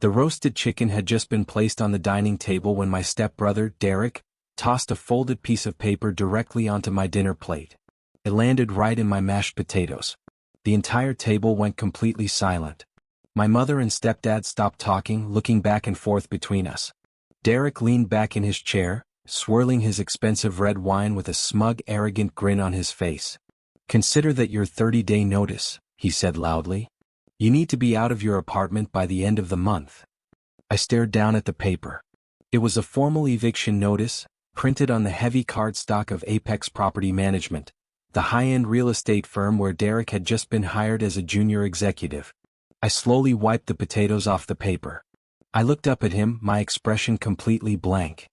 The roasted chicken had just been placed on the dining table when my stepbrother, Derek, tossed a folded piece of paper directly onto my dinner plate. It landed right in my mashed potatoes. The entire table went completely silent. My mother and stepdad stopped talking, looking back and forth between us. Derek leaned back in his chair, swirling his expensive red wine with a smug, arrogant grin on his face. "Consider that your 30-day notice," he said loudly. "You need to be out of your apartment by the end of the month." I stared down at the paper. It was a formal eviction notice, printed on the heavy cardstock of Apex Property Management, the high-end real estate firm where Derek had just been hired as a junior executive. I slowly wiped the potatoes off the paper. I looked up at him, my expression completely blank.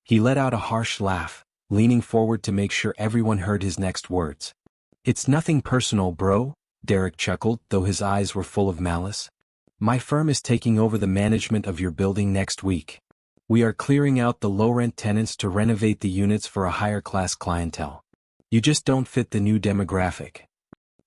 He let out a harsh laugh, leaning forward to make sure everyone heard his next words. "It's nothing personal, bro," Derek chuckled, though his eyes were full of malice. "My firm is taking over the management of your building next week. We are clearing out the low-rent tenants to renovate the units for a higher-class clientele. You just don't fit the new demographic."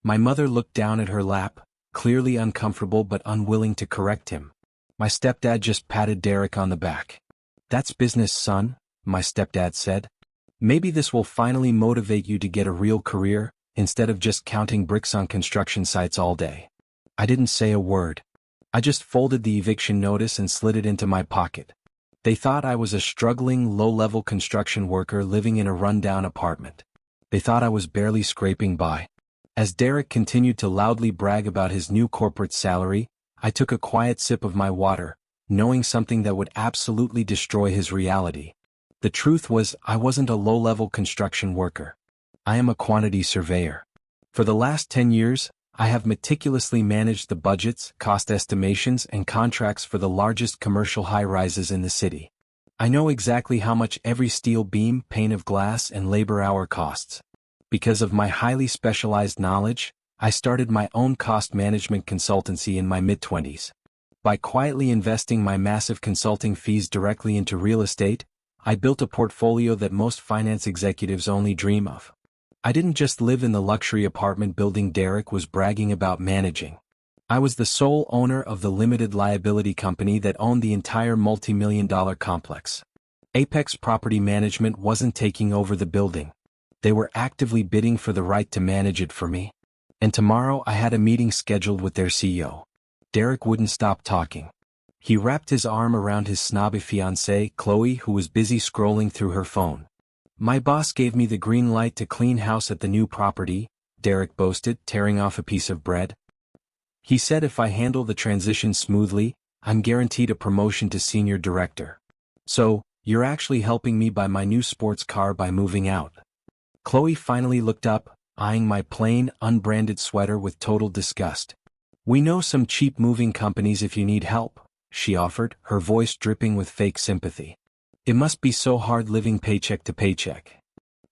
My mother looked down at her lap, clearly uncomfortable but unwilling to correct him. My stepdad just patted Derek on the back. "That's business, son," my stepdad said. "Maybe this will finally motivate you to get a real career, instead of just counting bricks on construction sites all day." I didn't say a word. I just folded the eviction notice and slid it into my pocket. They thought I was a struggling, low-level construction worker living in a rundown apartment. They thought I was barely scraping by. As Derek continued to loudly brag about his new corporate salary, I took a quiet sip of my water, knowing something that would absolutely destroy his reality. The truth was, I wasn't a low-level construction worker. I am a quantity surveyor. For the last 10 years, I have meticulously managed the budgets, cost estimations, and contracts for the largest commercial high-rises in the city. I know exactly how much every steel beam, pane of glass, and labor hour costs. Because of my highly specialized knowledge, I started my own cost management consultancy in my mid-20s. By quietly investing my massive consulting fees directly into real estate, I built a portfolio that most finance executives only dream of. I didn't just live in the luxury apartment building Derek was bragging about managing. I was the sole owner of the limited liability company that owned the entire multi-million-dollar complex. Apex Property Management wasn't taking over the building. They were actively bidding for the right to manage it for me. And tomorrow I had a meeting scheduled with their CEO. Derek wouldn't stop talking. He wrapped his arm around his snobby fiancée, Chloe, who was busy scrolling through her phone. "My boss gave me the green light to clean house at the new property," Derek boasted, tearing off a piece of bread. "He said if I handle the transition smoothly, I'm guaranteed a promotion to senior director. So, you're actually helping me buy my new sports car by moving out." Chloe finally looked up, eyeing my plain, unbranded sweater with total disgust. "We know some cheap moving companies if you need help," she offered, her voice dripping with fake sympathy. "It must be so hard living paycheck to paycheck."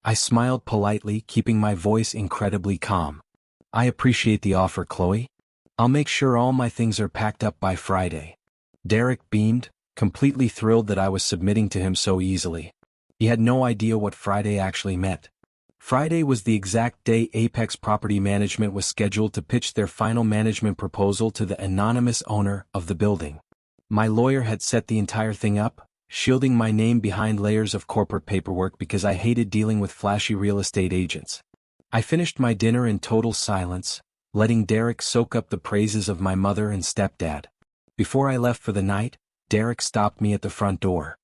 I smiled politely, keeping my voice incredibly calm. "I appreciate the offer, Chloe. I'll make sure all my things are packed up by Friday." Derek beamed, completely thrilled that I was submitting to him so easily. He had no idea what Friday actually meant. Friday was the exact day Apex Property Management was scheduled to pitch their final management proposal to the anonymous owner of the building. My lawyer had set the entire thing up, shielding my name behind layers of corporate paperwork because I hated dealing with flashy real estate agents. I finished my dinner in total silence, letting Derek soak up the praises of my mother and stepdad. Before I left for the night, Derek stopped me at the front door.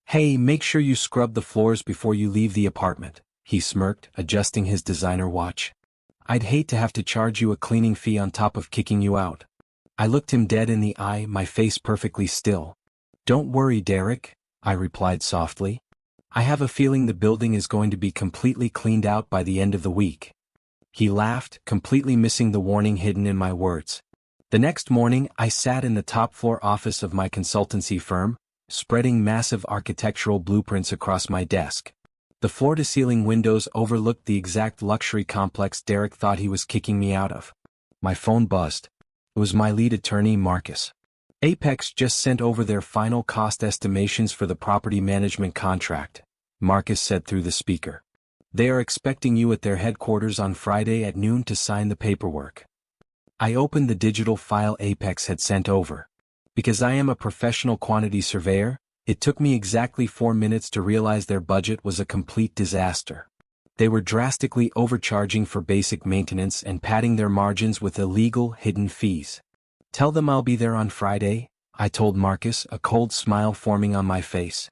"Hey, make sure you scrub the floors before you leave the apartment," he smirked, adjusting his designer watch. "I'd hate to have to charge you a cleaning fee on top of kicking you out." I looked him dead in the eye, my face perfectly still. "Don't worry, Derek," I replied softly. "I have a feeling the building is going to be completely cleaned out by the end of the week." He laughed, completely missing the warning hidden in my words. The next morning, I sat in the top-floor office of my consultancy firm, spreading massive architectural blueprints across my desk. The floor-to-ceiling windows overlooked the exact luxury complex Derek thought he was kicking me out of. My phone buzzed. It was my lead attorney, Marcus. "Apex just sent over their final cost estimations for the property management contract," Marcus said through the speaker. "They are expecting you at their headquarters on Friday at noon to sign the paperwork." I opened the digital file Apex had sent over. Because I am a professional quantity surveyor, it took me exactly 4 minutes to realize their budget was a complete disaster. They were drastically overcharging for basic maintenance and padding their margins with illegal, hidden fees. "Tell them I'll be there on Friday," I told Marcus, a cold smile forming on my face.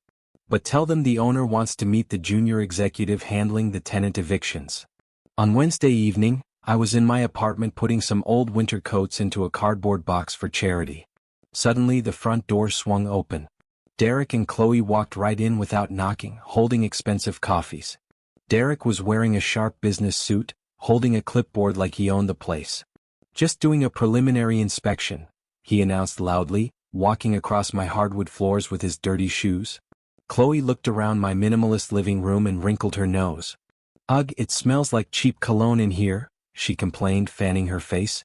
"But tell them the owner wants to meet the junior executive handling the tenant evictions." On Wednesday evening, I was in my apartment putting some old winter coats into a cardboard box for charity. Suddenly the front door swung open. Derek and Chloe walked right in without knocking, holding expensive coffees. Derek was wearing a sharp business suit, holding a clipboard like he owned the place. "Just doing a preliminary inspection," he announced loudly, walking across my hardwood floors with his dirty shoes. Chloe looked around my minimalist living room and wrinkled her nose. "Ugh, it smells like cheap cologne in here," she complained, fanning her face.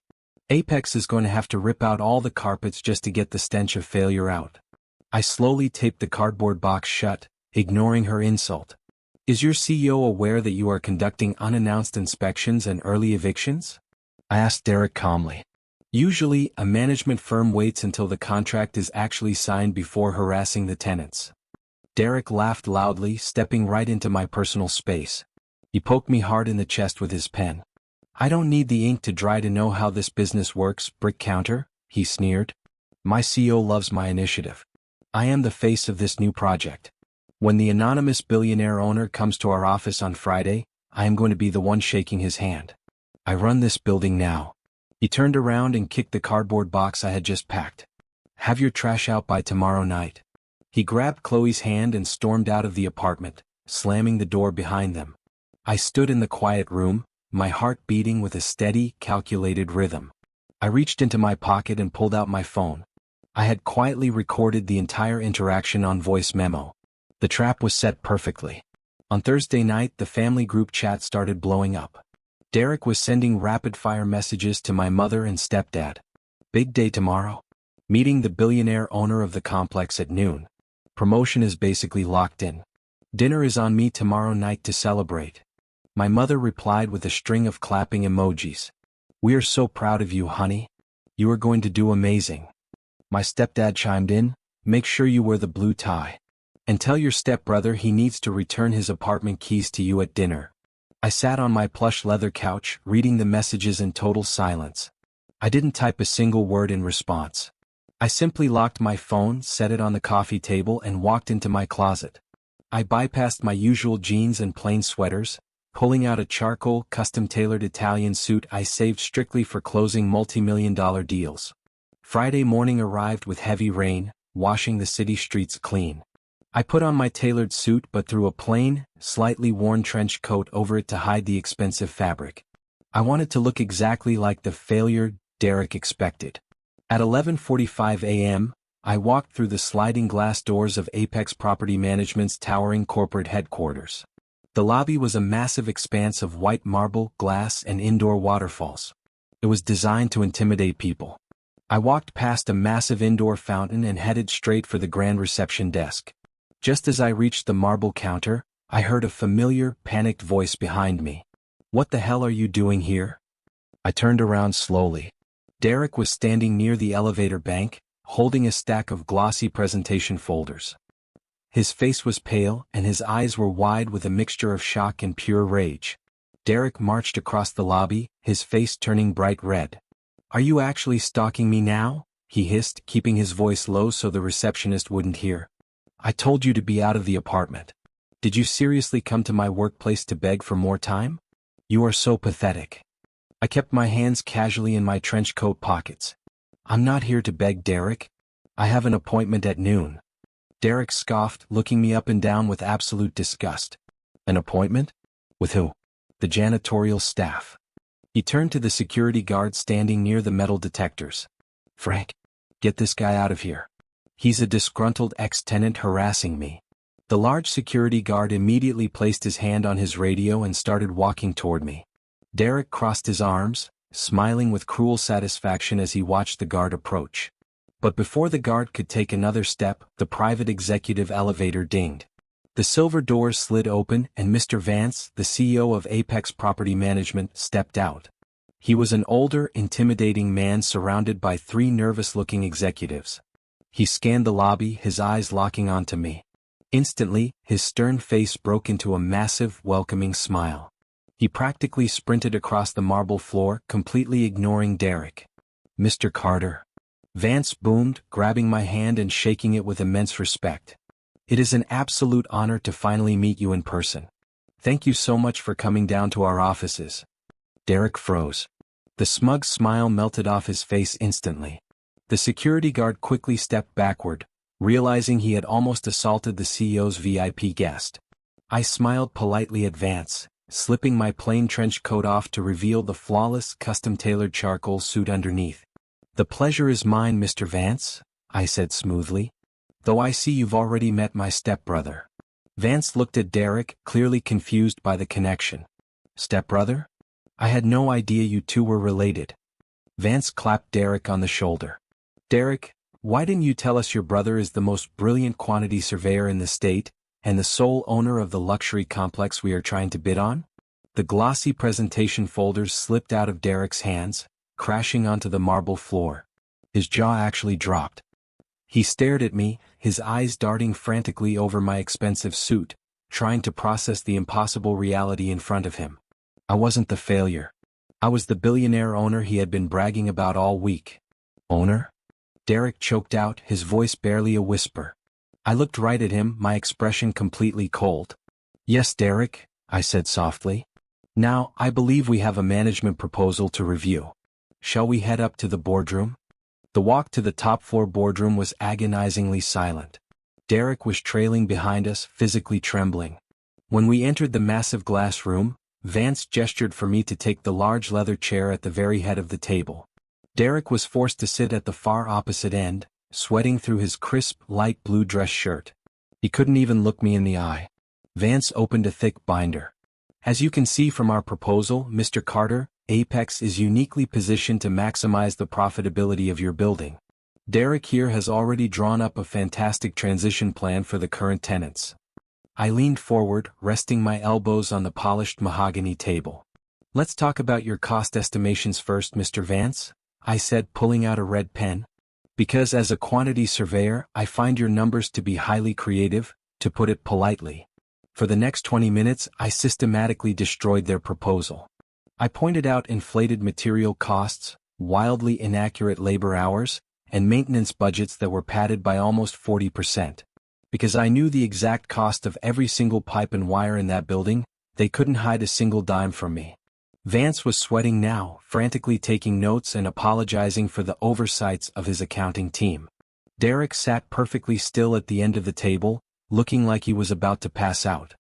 "Apex is going to have to rip out all the carpets just to get the stench of failure out." I slowly taped the cardboard box shut, ignoring her insult. "Is your CEO aware that you are conducting unannounced inspections and early evictions?" I asked Derek calmly. "Usually, a management firm waits until the contract is actually signed before harassing the tenants." Derek laughed loudly, stepping right into my personal space. He poked me hard in the chest with his pen. "I don't need the ink to dry to know how this business works, brick counter," he sneered. "My CEO loves my initiative. I am the face of this new project. When the anonymous billionaire owner comes to our office on Friday, I am going to be the one shaking his hand. I run this building now." He turned around and kicked the cardboard box I had just packed. "Have your trash out by tomorrow night." He grabbed Chloe's hand and stormed out of the apartment, slamming the door behind them. I stood in the quiet room, my heart beating with a steady, calculated rhythm. I reached into my pocket and pulled out my phone. I had quietly recorded the entire interaction on voice memo. The trap was set perfectly. On Thursday night, the family group chat started blowing up. Derek was sending rapid-fire messages to my mother and stepdad. "Big day tomorrow. Meeting the billionaire owner of the complex at noon. Promotion is basically locked in. Dinner is on me tomorrow night to celebrate." My mother replied with a string of clapping emojis. "We are so proud of you, honey. You are going to do amazing." My stepdad chimed in, "Make sure you wear the blue tie. And tell your stepbrother he needs to return his apartment keys to you at dinner." I sat on my plush leather couch, reading the messages in total silence. I didn't type a single word in response. I simply locked my phone, set it on the coffee table, and walked into my closet. I bypassed my usual jeans and plain sweaters, pulling out a charcoal, custom-tailored Italian suit I saved strictly for closing multi-million-dollar deals. Friday morning arrived with heavy rain, washing the city streets clean. I put on my tailored suit but threw a plain, slightly worn trench coat over it to hide the expensive fabric. I wanted to look exactly like the failure Derek expected. At 11:45 a.m., I walked through the sliding glass doors of Apex Property Management's towering corporate headquarters. The lobby was a massive expanse of white marble, glass, and indoor waterfalls. It was designed to intimidate people. I walked past a massive indoor fountain and headed straight for the grand reception desk. Just as I reached the marble counter, I heard a familiar, panicked voice behind me. "What the hell are you doing here?" I turned around slowly. Derek was standing near the elevator bank, holding a stack of glossy presentation folders. His face was pale, and his eyes were wide with a mixture of shock and pure rage. Derek marched across the lobby, his face turning bright red. "Are you actually stalking me now?" he hissed, keeping his voice low so the receptionist wouldn't hear. "I told you to be out of the apartment. Did you seriously come to my workplace to beg for more time? You are so pathetic." I kept my hands casually in my trench coat pockets. "I'm not here to beg, Derek. I have an appointment at noon." Derek scoffed, looking me up and down with absolute disgust. "An appointment? With who?" "The janitorial staff." He turned to the security guard standing near the metal detectors. "Frank, get this guy out of here. He's a disgruntled ex-tenant harassing me." The large security guard immediately placed his hand on his radio and started walking toward me. Derek crossed his arms, smiling with cruel satisfaction as he watched the guard approach. But before the guard could take another step, the private executive elevator dinged. The silver doors slid open and Mr. Vance, the CEO of Apex Property Management, stepped out. He was an older, intimidating man surrounded by three nervous-looking executives. He scanned the lobby, his eyes locking onto me. Instantly, his stern face broke into a massive, welcoming smile. He practically sprinted across the marble floor, completely ignoring Derek. "Mr. Carter." Vance boomed, grabbing my hand and shaking it with immense respect. "It is an absolute honor to finally meet you in person. Thank you so much for coming down to our offices." Derek froze. The smug smile melted off his face instantly. The security guard quickly stepped backward, realizing he had almost assaulted the CEO's VIP guest. I smiled politely at Vance, slipping my plain trench coat off to reveal the flawless, custom-tailored charcoal suit underneath. "The pleasure is mine, Mr. Vance," I said smoothly. "Though I see you've already met my stepbrother." Vance looked at Derek, clearly confused by the connection. "Stepbrother? I had no idea you two were related." Vance clapped Derek on the shoulder. "Derek, why didn't you tell us your brother is the most brilliant quantity surveyor in the state, and the sole owner of the luxury complex we are trying to bid on?" The glossy presentation folders slipped out of Derek's hands, crashing onto the marble floor. His jaw actually dropped. He stared at me, his eyes darting frantically over my expensive suit, trying to process the impossible reality in front of him. I wasn't the failure. I was the billionaire owner he had been bragging about all week. "Owner?" Derek choked out, his voice barely a whisper. I looked right at him, my expression completely cold. "Yes, Derek," I said softly. "Now, I believe we have a management proposal to review. Shall we head up to the boardroom?" The walk to the top-floor boardroom was agonizingly silent. Derek was trailing behind us, physically trembling. When we entered the massive glass room, Vance gestured for me to take the large leather chair at the very head of the table. Derek was forced to sit at the far opposite end, sweating through his crisp, light blue dress shirt. He couldn't even look me in the eye. Vance opened a thick binder. "As you can see from our proposal, Mr. Carter, Apex is uniquely positioned to maximize the profitability of your building. Derek here has already drawn up a fantastic transition plan for the current tenants." I leaned forward, resting my elbows on the polished mahogany table. "Let's talk about your cost estimations first, Mr. Vance," I said, pulling out a red pen. "Because as a quantity surveyor, I find your numbers to be highly creative, to put it politely." For the next 20 minutes, I systematically destroyed their proposal. I pointed out inflated material costs, wildly inaccurate labor hours, and maintenance budgets that were padded by almost 40%. Because I knew the exact cost of every single pipe and wire in that building, they couldn't hide a single dime from me. Vance was sweating now, frantically taking notes and apologizing for the oversights of his accounting team. Derek sat perfectly still at the end of the table, looking like he was about to pass out.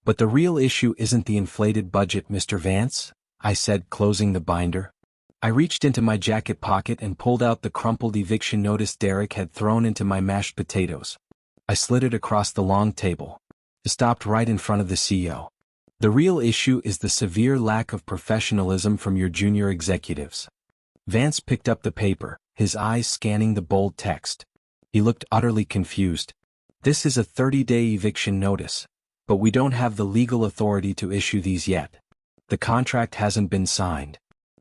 "But the real issue isn't the inflated budget, Mr. Vance," I said, closing the binder. I reached into my jacket pocket and pulled out the crumpled eviction notice Derek had thrown into my mashed potatoes. I slid it across the long table. It stopped right in front of the CEO. "The real issue is the severe lack of professionalism from your junior executives." Vance picked up the paper, his eyes scanning the bold text. He looked utterly confused. "This is a 30-day eviction notice, but we don't have the legal authority to issue these yet. The contract hasn't been signed."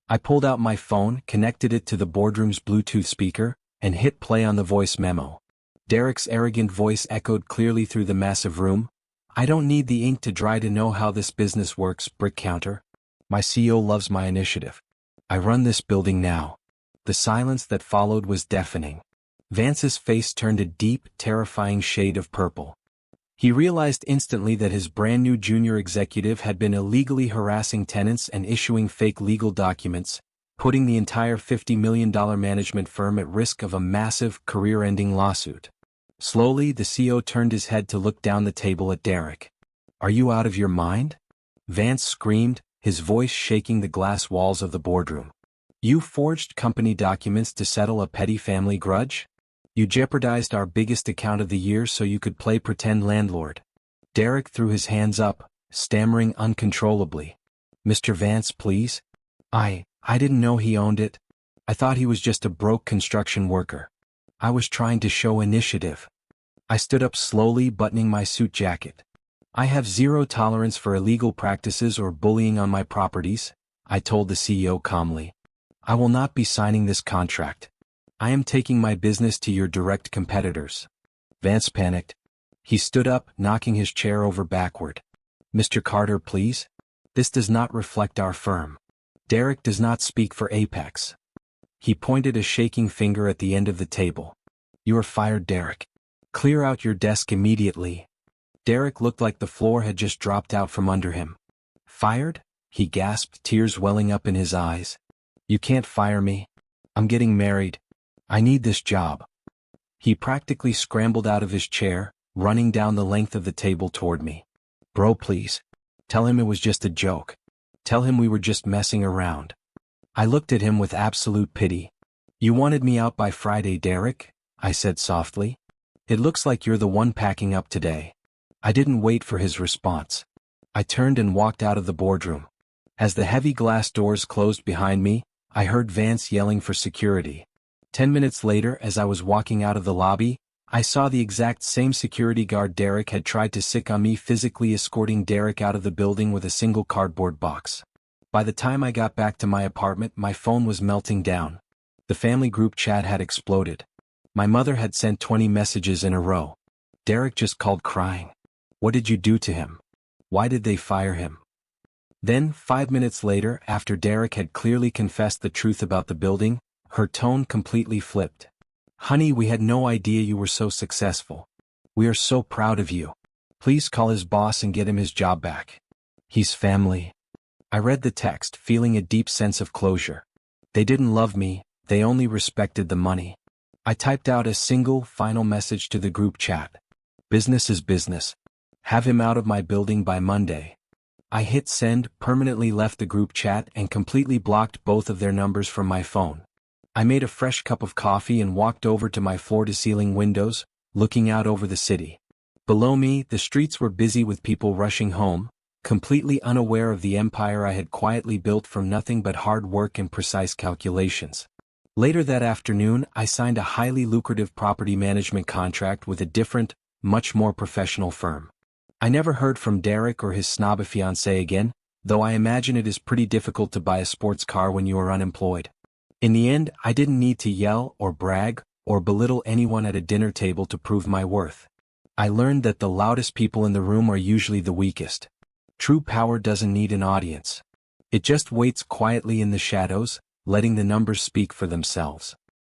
I pulled out my phone, connected it to the boardroom's Bluetooth speaker, and hit play on the voice memo. Derek's arrogant voice echoed clearly through the massive room. "I don't need the ink to dry to know how this business works, brick counter. My CEO loves my initiative. I run this building now." The silence that followed was deafening. Vance's face turned a deep, terrifying shade of purple. He realized instantly that his brand-new junior executive had been illegally harassing tenants and issuing fake legal documents, putting the entire $50 million management firm at risk of a massive, career-ending lawsuit. Slowly, the CEO turned his head to look down the table at Derek. "Are you out of your mind?" Vance screamed, his voice shaking the glass walls of the boardroom. "You forged company documents to settle a petty family grudge? You jeopardized our biggest account of the year so you could play pretend landlord." Derek threw his hands up, stammering uncontrollably. "Mr. Vance, please. I didn't know he owned it. I thought he was just a broke construction worker. I was trying to show initiative." I stood up slowly, buttoning my suit jacket. "I have zero tolerance for illegal practices or bullying on my properties," I told the CEO calmly. "I will not be signing this contract." I am taking my business to your direct competitors. Vance panicked. He stood up, knocking his chair over backward. Mr. Carter, please? This does not reflect our firm. Derek does not speak for Apex. He pointed a shaking finger at the end of the table. You are fired, Derek. Clear out your desk immediately. Derek looked like the floor had just dropped out from under him. Fired? He gasped, tears welling up in his eyes. You can't fire me. I'm getting married. I need this job. He practically scrambled out of his chair, running down the length of the table toward me. Bro, please. Tell him it was just a joke. Tell him we were just messing around. I looked at him with absolute pity. You wanted me out by Friday, Derek? I said softly. It looks like you're the one packing up today. I didn't wait for his response. I turned and walked out of the boardroom. As the heavy glass doors closed behind me, I heard Vance yelling for security. 10 minutes later, as I was walking out of the lobby, I saw the exact same security guard Derek had tried to sick on me physically escorting Derek out of the building with a single cardboard box. By the time I got back to my apartment, my phone was melting down. The family group chat had exploded. My mother had sent 20 messages in a row. Derek just called crying. What did you do to him? Why did they fire him? Then, 5 minutes later, after Derek had clearly confessed the truth about the building, her tone completely flipped. Honey, we had no idea you were so successful. We are so proud of you. Please call his boss and get him his job back. He's family. I read the text, feeling a deep sense of closure. They didn't love me, they only respected the money. I typed out a single, final message to the group chat. Business is business. Have him out of my building by Monday. I hit send, permanently left the group chat, and completely blocked both of their numbers from my phone. I made a fresh cup of coffee and walked over to my floor-to-ceiling windows, looking out over the city. Below me, the streets were busy with people rushing home, completely unaware of the empire I had quietly built from nothing but hard work and precise calculations. Later that afternoon, I signed a highly lucrative property management contract with a different, much more professional firm. I never heard from Derek or his snob fiancée again, though I imagine it is pretty difficult to buy a sports car when you are unemployed. In the end, I didn't need to yell or brag or belittle anyone at a dinner table to prove my worth. I learned that the loudest people in the room are usually the weakest. True power doesn't need an audience. It just waits quietly in the shadows, letting the numbers speak for themselves.